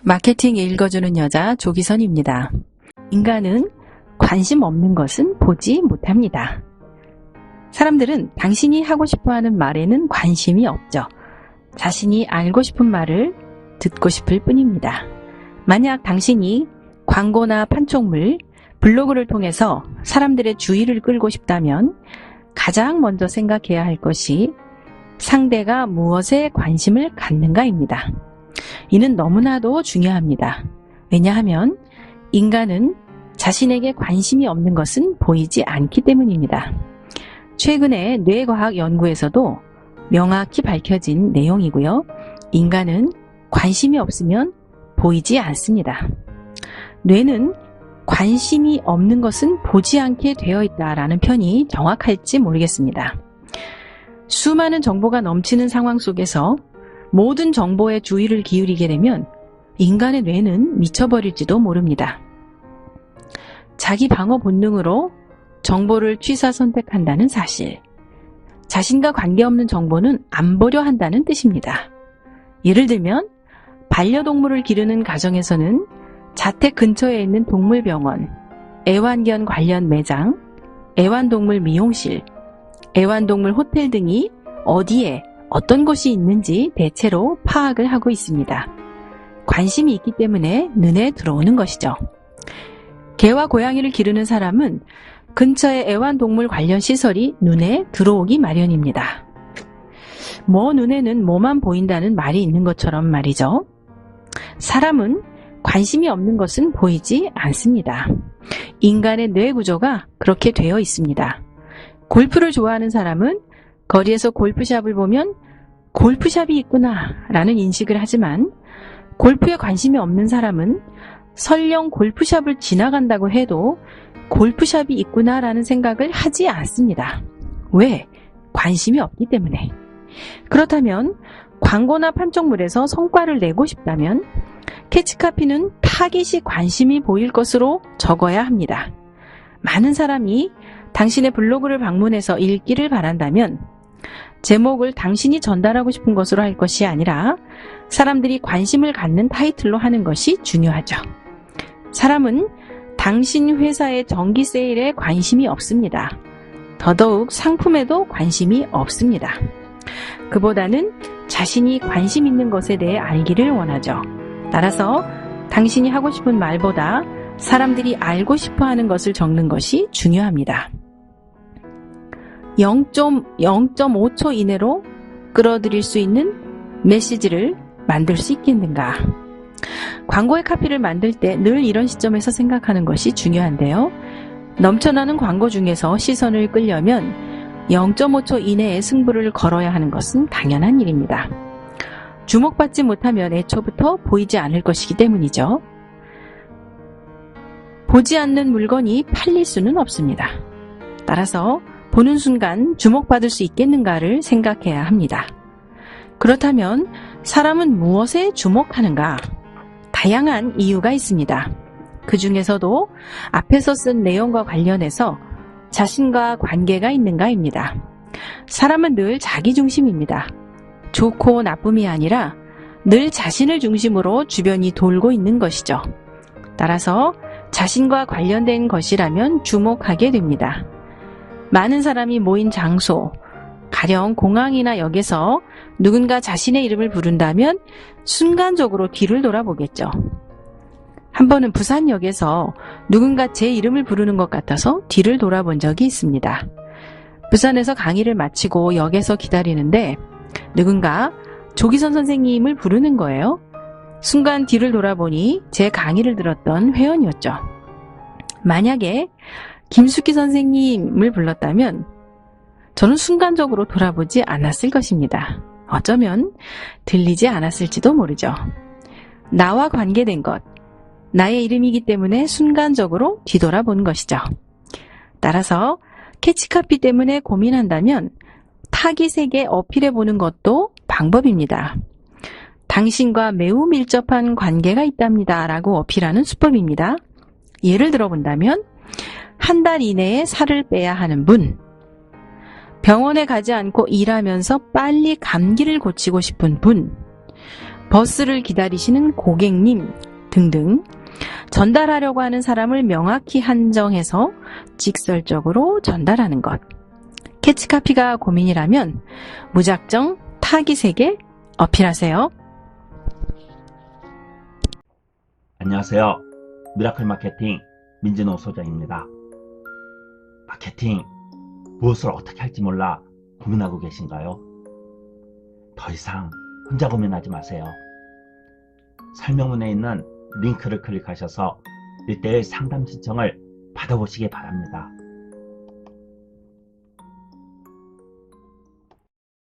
마케팅 읽어주는 여자 조기선입니다. 인간은 관심 없는 것은 보지 못합니다. 사람들은 당신이 하고 싶어하는 말에는 관심이 없죠. 자신이 알고 싶은 말을 듣고 싶을 뿐입니다. 만약 당신이 광고나 판촉물, 블로그를 통해서 사람들의 주의를 끌고 싶다면 가장 먼저 생각해야 할 것이 상대가 무엇에 관심을 갖는가입니다. 이는 너무나도 중요합니다. 왜냐하면 인간은 자신에게 관심이 없는 것은 보이지 않기 때문입니다. 최근에 뇌과학 연구에서도 명확히 밝혀진 내용이고요. 인간은 관심이 없으면 보이지 않습니다. 뇌는 관심이 없는 것은 보지 않게 되어 있다라는 편이 정확할지 모르겠습니다. 수많은 정보가 넘치는 상황 속에서 모든 정보에 주의를 기울이게 되면 인간의 뇌는 미쳐버릴지도 모릅니다. 자기 방어 본능으로 정보를 취사 선택한다는 사실. 자신과 관계없는 정보는 안 보려 한다는 뜻입니다. 예를 들면 반려동물을 기르는 가정에서는 자택 근처에 있는 동물병원, 애완견 관련 매장, 애완동물 미용실, 애완동물 호텔 등이 어디에 어떤 곳이 있는지 대체로 파악을 하고 있습니다. 관심이 있기 때문에 눈에 들어오는 것이죠. 개와 고양이를 기르는 사람은 근처에 애완동물 관련 시설이 눈에 들어오기 마련입니다. 뭐 눈에는 뭐만 보인다는 말이 있는 것처럼 말이죠. 사람은 관심이 없는 것은 보이지 않습니다. 인간의 뇌 구조가 그렇게 되어 있습니다. 골프를 좋아하는 사람은 거리에서 골프샵을 보면 골프샵이 있구나 라는 인식을 하지만 골프에 관심이 없는 사람은 설령 골프샵을 지나간다고 해도 골프샵이 있구나 라는 생각을 하지 않습니다. 왜? 관심이 없기 때문에. 그렇다면 광고나 판촉물에서 성과를 내고 싶다면 캐치카피는 타깃이 관심이 보일 것으로 적어야 합니다. 많은 사람이 당신의 블로그를 방문해서 읽기를 바란다면 제목을 당신이 전달하고 싶은 것으로 할 것이 아니라 사람들이 관심을 갖는 타이틀로 하는 것이 중요하죠. 사람은 당신 회사의 정기 세일에 관심이 없습니다. 더더욱 상품에도 관심이 없습니다. 그보다는 자신이 관심 있는 것에 대해 알기를 원하죠. 따라서 당신이 하고 싶은 말보다 사람들이 알고 싶어 하는 것을 적는 것이 중요합니다. 0.5초 이내로 끌어들일 수 있는 메시지를 만들 수 있겠는가? 광고의 카피를 만들 때 늘 이런 시점에서 생각하는 것이 중요한데요. 넘쳐나는 광고 중에서 시선을 끌려면 0.5초 이내에 승부를 걸어야 하는 것은 당연한 일입니다. 주목받지 못하면 애초부터 보이지 않을 것이기 때문이죠. 보지 않는 물건이 팔릴 수는 없습니다. 따라서 보는 순간 주목받을 수 있겠는가를 생각해야 합니다. 그렇다면 사람은 무엇에 주목하는가? 다양한 이유가 있습니다. 그 중에서도 앞에서 쓴 내용과 관련해서 자신과 관계가 있는가입니다. 사람은 늘 자기 중심입니다. 좋고 나쁨이 아니라 늘 자신을 중심으로 주변이 돌고 있는 것이죠. 따라서 자신과 관련된 것이라면 주목하게 됩니다. 많은 사람이 모인 장소, 가령 공항이나 역에서 누군가 자신의 이름을 부른다면 순간적으로 뒤를 돌아보겠죠. 한 번은 부산역에서 누군가 제 이름을 부르는 것 같아서 뒤를 돌아본 적이 있습니다. 부산에서 강의를 마치고 역에서 기다리는데 누군가 조기선 선생님을 부르는 거예요. 순간 뒤를 돌아보니 제 강의를 들었던 회원이었죠. 만약에 김숙희 선생님을 불렀다면 저는 순간적으로 돌아보지 않았을 것입니다. 어쩌면 들리지 않았을지도 모르죠. 나와 관계된 것, 나의 이름이기 때문에 순간적으로 뒤돌아본 것이죠. 따라서 캐치카피 때문에 고민한다면 타깃에게 어필해보는 것도 방법입니다. 당신과 매우 밀접한 관계가 있답니다 라고 어필하는 수법입니다. 예를 들어본다면 한 달 이내에 살을 빼야 하는 분, 병원에 가지 않고 일하면서 빨리 감기를 고치고 싶은 분, 버스를 기다리시는 고객님 등등 전달하려고 하는 사람을 명확히 한정해서 직설적으로 전달하는 것. 캐치카피가 고민이라면 무작정 타깃에게 어필하세요. 안녕하세요. 미라클 마케팅 민진호 소장입니다. 마케팅 무엇을 어떻게 할지 몰라 고민하고 계신가요? 더 이상 혼자 고민하지 마세요. 설명문에 있는 링크를 클릭하셔서 1:1 상담 신청을 받아보시기 바랍니다.